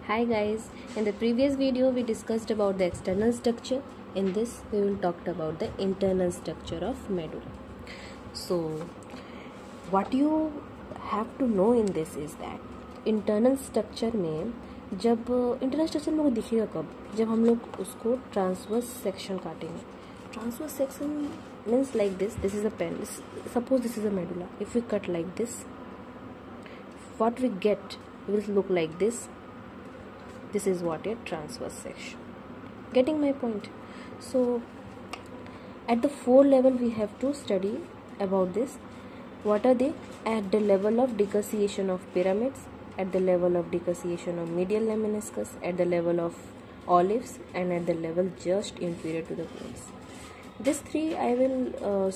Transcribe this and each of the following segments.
Hi guys, in the previous video we discussed about the external structure. In this we will talk about the internal structure of medulla. So what you have to know in this is that internal structure में जब internal structure में दिखेगा कब, जब हम लोग उसको transverse section काटेंगे. Transverse section means like this is a pen. Suppose this is a medulla. If we cut like this, what we get will look like this. This is what a transverse section. Getting my point? So at the 4 level we have to study about this. What are they? At the level of decussation of pyramids, at the level of decussation of medial lemniscus, at the level of olives, and at the level just inferior to the veins. These 3 I will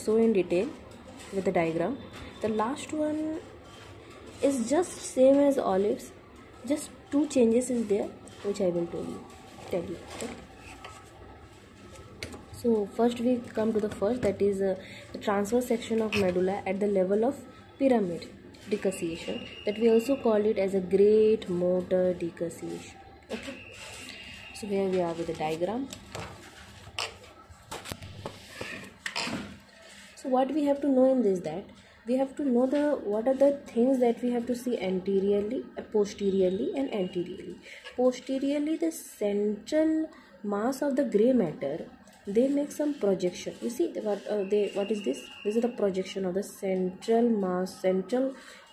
show in detail with the diagram. The last one is just same as olives, just 2 changes is there which I will tell you. Okay? So first we come to the first, that is the transverse section of medulla at the level of pyramid decussation, that we also call it as a great motor decussation. Okay, so here we are with the diagram. So what we have to know in this, that we have to know what are the things that we have to see anteriorly, posteriorly and anteriorly. Posteriorly, the central mass of the gray matter, they make some projection. You see what is this? This is the projection of the central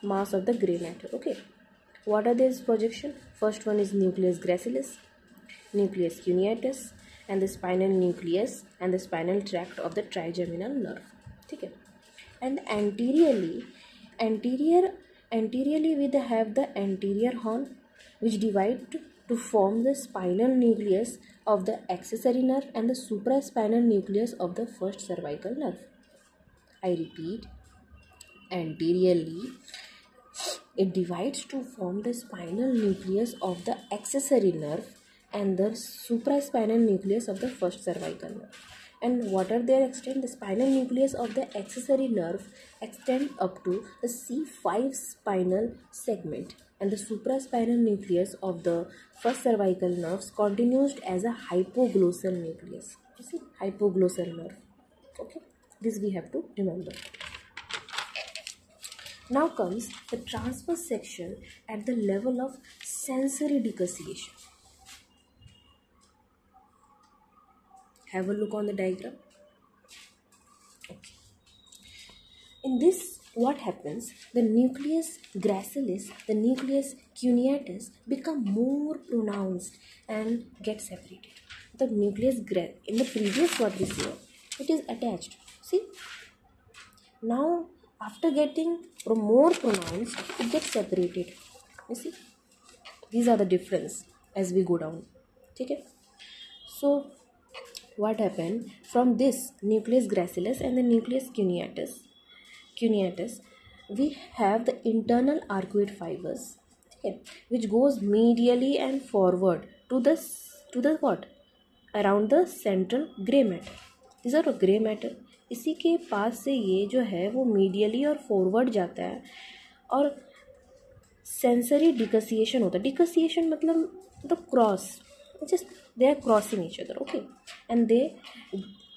mass of the gray matter. Okay, what are these projection? First one is nucleus gracilis, nucleus cuneatus, and the spinal nucleus and the spinal tract of the trigeminal nerve. Okay. And anteriorly we have the anterior horn, which divide to form the spinal nucleus of the accessory nerve and the supraspinal nucleus of the first cervical nerve. I repeat, anteriorly it divides to form the spinal nucleus of the accessory nerve and the supraspinal nucleus of the first cervical nerve. And what are their extent? The spinal nucleus of the accessory nerve extend up to the C5 spinal segment, and the supraspinal nucleus of the first cervical nerves continues as a hypoglossal nucleus. You see, hypoglossal nerve. Okay, this we have to remember. Now comes the transverse section at the level of sensory decussation. Have a look on the diagram. Okay. In this, what happens? The nucleus gracilis, the nucleus cuneatus become more pronounced and get separated. The nucleus in the previous what we saw, it is attached. See, now after getting more pronounced, it gets separated. You see, these are the difference as we go down. Okay. So what happened from this nucleus gracilis and the nucleus cuneatus, we have the internal arcuate fibers, okay, which goes medially and forward to the what, around the central gray matter. These are gray matter. इसी के पास से ये जो है वो medially और forward जाता है और सेंसरी डिकसिएशन होता है. डिकसिएशन मतलब the cross, just they are crossing each other. Okay, and they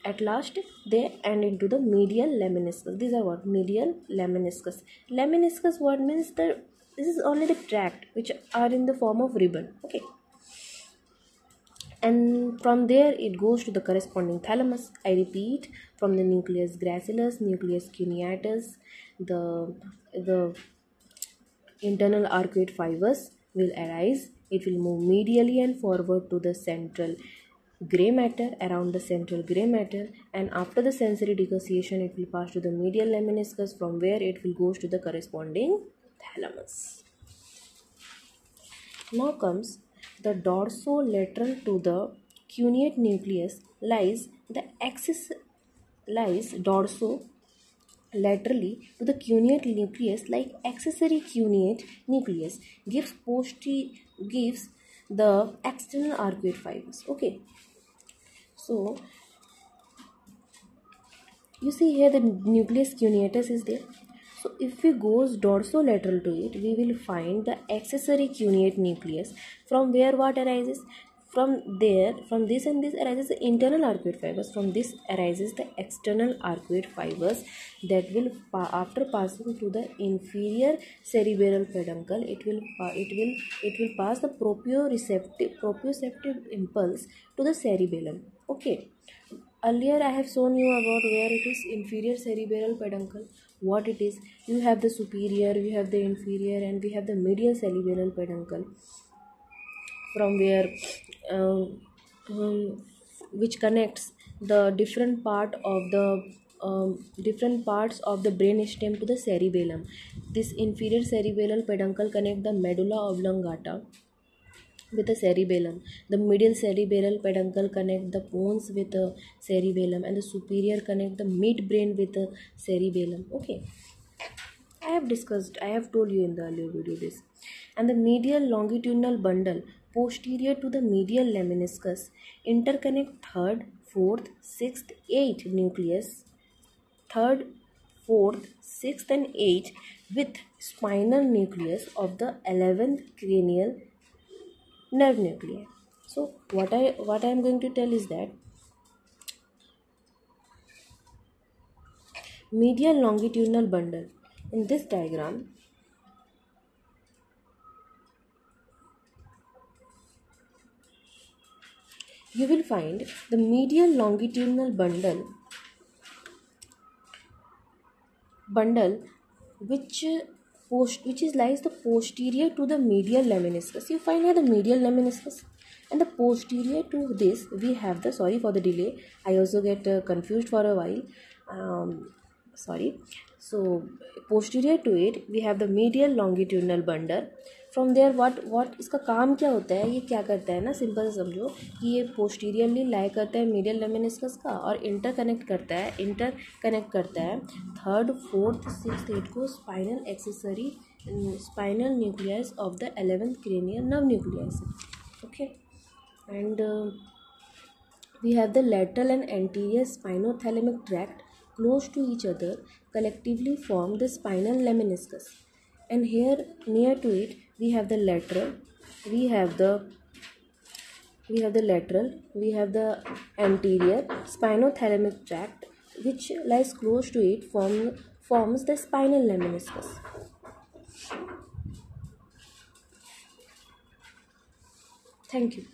at last they end into the medial lemniscus. These are what? Medial lemniscus. Lemniscus what means? This is only the tract which are in the form of ribbon. Okay, and from there it goes to the corresponding thalamus. I repeat, from the nucleus gracilis, nucleus cuneatus, the internal arcuate fibers will arise. It will move medially and forward to the central gray matter, around the central gray matter, and after the sensory decussation it will pass to the medial lemniscus, from where it will go to the corresponding thalamus. Now comes the dorsolateral to the cuneate nucleus lies dorsolaterally to the cuneate nucleus, like accessory cuneate nucleus gives the external arcuate fibers. Okay, so you see here the nucleus cuneatus is there. So if we goes dorsolateral to it, we will find the accessory cuneate nucleus, from where what arises? From there, from this and this arises the internal arcuate fibers. From this arises the external arcuate fibers that will, after passing to the inferior cerebral peduncle, it will pass the proprioceptive impulse to the cerebellum. Okay. Earlier I have shown you about where it is inferior cerebral peduncle, what it is. You have the superior, you have the inferior, and we have the medial cerebral peduncle, from where which connects the different parts of the brain stem to the cerebellum. This inferior cerebral peduncle connect the medulla oblongata with the cerebellum. The medial cerebral peduncle connect the bones with the cerebellum, and the superior connect the midbrain with the cerebellum. Okay, I have told you in the earlier video this. And the medial longitudinal bundle posterior to the medial lemniscus interconnect third, fourth, sixth, eighth nucleus, third, fourth, sixth, and eighth with spinal nucleus of the 11th cranial nerve nuclei. So what I am going to tell is that medial longitudinal bundle, in this diagram you will find the medial longitudinal bundle which lies the posterior to the medial lemniscus. You find here the medial lemniscus, and the posterior to this we have the, sorry for the delay, I also get confused for a while, sorry. So posterior to it we have the medial longitudinal bundle. From there what इसका काम क्या होता है, ये क्या करता है ना, सिंपल से समझो कि ये पोस्टीरियरली लाई करता है मीडियल लेमिनिस्कस का और इंटर कनेक्ट करता है थर्ड, फोर्थ, सिक्स्थ, एट को spinal accessory spinal nucleus of the 11th cranial nerve nucleus. Okay, and we have the lateral and anterior spinothalamic tract close to each other collectively form the spinal lemniscus. And here near to it we have the lateral, we have the anterior spinothalamic tract which lies close to it forms the spinal lemniscus. Thank you.